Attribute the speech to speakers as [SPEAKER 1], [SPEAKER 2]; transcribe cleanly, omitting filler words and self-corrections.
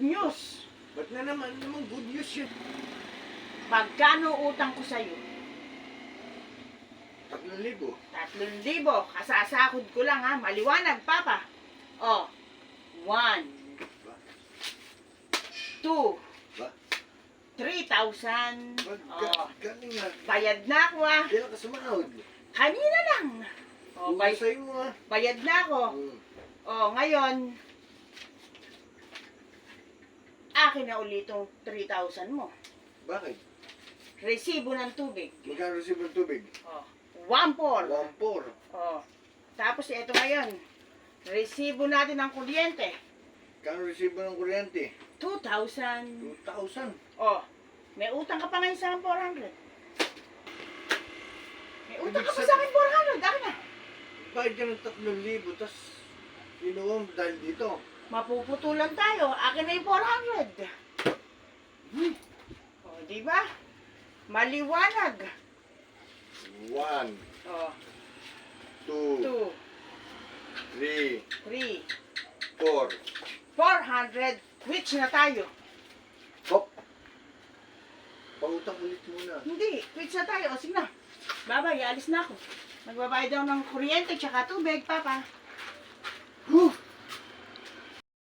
[SPEAKER 1] good news.
[SPEAKER 2] Ba't na naman good news yun?
[SPEAKER 1] Magkano utang ko sa'yo?
[SPEAKER 2] 3,000.
[SPEAKER 1] 3,000. Kasasahod ko lang ha. Maliwanag, Papa. Oh. 1, 2,
[SPEAKER 2] Ba?
[SPEAKER 1] 3,000. Oh.
[SPEAKER 2] Galing nga.
[SPEAKER 1] Bayad na ako ha.
[SPEAKER 2] Kailan ka sumanahod?
[SPEAKER 1] Kanina lang. Oh,
[SPEAKER 2] Sa'yo mo ha.
[SPEAKER 1] bayad na ako. Oh, ngayon, akin na ulit itong 3,000 mo.
[SPEAKER 2] Bakit?
[SPEAKER 1] Resibo ng tubig.
[SPEAKER 2] Magkano resibo ng tubig?
[SPEAKER 1] Oh. 1,400.
[SPEAKER 2] 1,400.
[SPEAKER 1] Oh. Tapos ito ngayon, resibo natin ng kuryente.
[SPEAKER 2] Kano resibo ng kuryente?
[SPEAKER 1] 2,000.
[SPEAKER 2] 2,000.
[SPEAKER 1] Oh. May utang ka pa ngayon sa akin 400. May utang ka pa sa akin 400. Akin na.
[SPEAKER 2] Bakit ka ng 3,000? Tapos, inuwang dahil dito.
[SPEAKER 1] Mapuputulan tayo. Akin na yung 400. Oh, di ba? Maliwanag.
[SPEAKER 2] 1,
[SPEAKER 1] Oh.
[SPEAKER 2] 2,
[SPEAKER 1] 2,
[SPEAKER 2] 3,
[SPEAKER 1] 3,
[SPEAKER 2] 4.
[SPEAKER 1] 400. Which na tayo?
[SPEAKER 2] Hop! Pautang ulit muna.
[SPEAKER 1] Hindi. Which na tayo. O, sige na. Babay, alis na ako. Magbabayad daw ng kuryente tsaka tubig, Papa.
[SPEAKER 2] Whew!